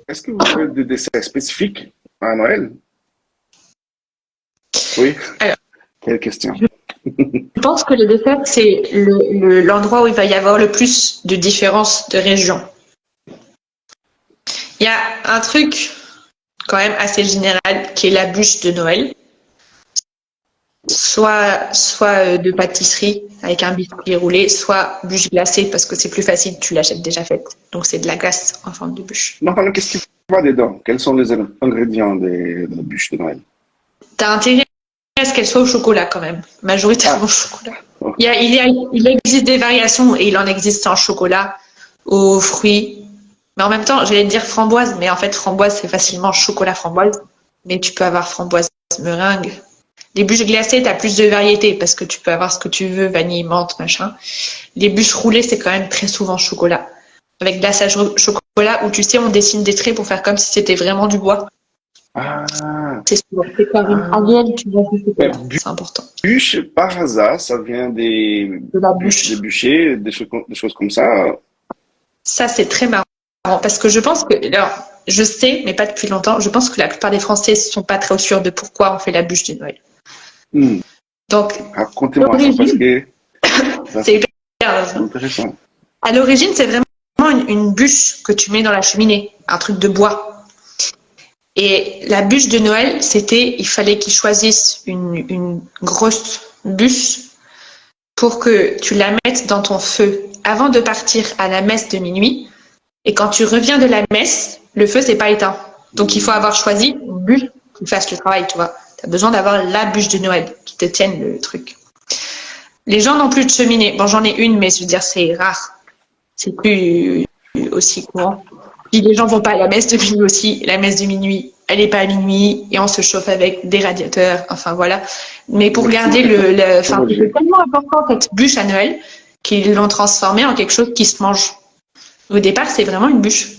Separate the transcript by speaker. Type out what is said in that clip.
Speaker 1: Est-ce que vous avez des desserts spécifiques à Noël? Oui,
Speaker 2: Alors,
Speaker 1: quelle question.
Speaker 2: je pense que le dessert, c'est l'endroit où il va y avoir le plus de différences de région. Il y a un truc quand même assez général qui est la bûche de Noël. Soit de pâtisserie avec un biscuit roulé, soit bûche glacée parce que c'est plus facile, tu l'achètes déjà faite. Donc c'est de la glace en forme de bûche.
Speaker 1: Non, alors, qu'est-ce qui va dedans? Quels sont les ingrédients de la bûche de Noël?
Speaker 2: T'as intérêt à ce qu'elle soit au chocolat quand même, majoritairement
Speaker 1: Ah,
Speaker 2: au chocolat.
Speaker 1: ok.
Speaker 2: Il existe des variations et il en existe en chocolat, aux fruits. Mais en même temps, j'allais te dire framboise, mais en fait framboise c'est facilement chocolat framboise. Mais tu peux avoir framboise meringue. Les bûches glacées, t'as plus de variété parce que tu peux avoir ce que tu veux, vanille, menthe, machin. Les bûches roulées, c'est quand même très souvent chocolat. Avec glaçage chocolat où tu sais, on dessine des traits pour faire comme si c'était vraiment du bois.
Speaker 1: Ah,
Speaker 2: C'est comme une
Speaker 1: ah.
Speaker 2: alien, tu vois, du
Speaker 1: Mais
Speaker 2: chocolat. C'est important.
Speaker 1: bûche, par hasard, ça vient
Speaker 2: De la
Speaker 1: des
Speaker 2: bûche.
Speaker 1: bûchers, des choses comme ça.
Speaker 2: Ça, c'est très marrant parce que je pense que, alors, je sais, mais pas depuis longtemps, je pense que la plupart des Français sont pas très sûrs de pourquoi on fait la bûche de Noël.
Speaker 1: Hmm.
Speaker 2: Donc,
Speaker 1: Racontez-moi ça parce
Speaker 2: l'origine,
Speaker 1: que ça,
Speaker 2: c'est
Speaker 1: c'est
Speaker 2: hyper
Speaker 1: intéressant.
Speaker 2: à l'origine, c'est vraiment une bûche que tu mets dans la cheminée, un truc de bois. Et la bûche de Noël, il fallait qu'ils choisissent une grosse bûche pour que tu la mettes dans ton feu avant de partir à la messe de minuit. Et quand tu reviens de la messe, le feu s'est pas éteint. Donc il faut avoir choisi une bûche qui fasse le travail, tu vois. Tu as besoin d'avoir la bûche de Noël qui te tienne le truc. Les gens n'ont plus de cheminée. Bon, j'en ai une, mais je veux dire, c'est rare. C'est plus aussi courant. Puis les gens vont pas à la messe de minuit aussi. La messe de minuit, elle est pas à minuit et on se chauffe avec des radiateurs. Enfin voilà. Mais pour garder enfin, c'était
Speaker 1: Roger.
Speaker 2: tellement important cette bûche à Noël qu'ils l'ont transformée en quelque chose qui se mange. Au départ, c'est vraiment une bûche.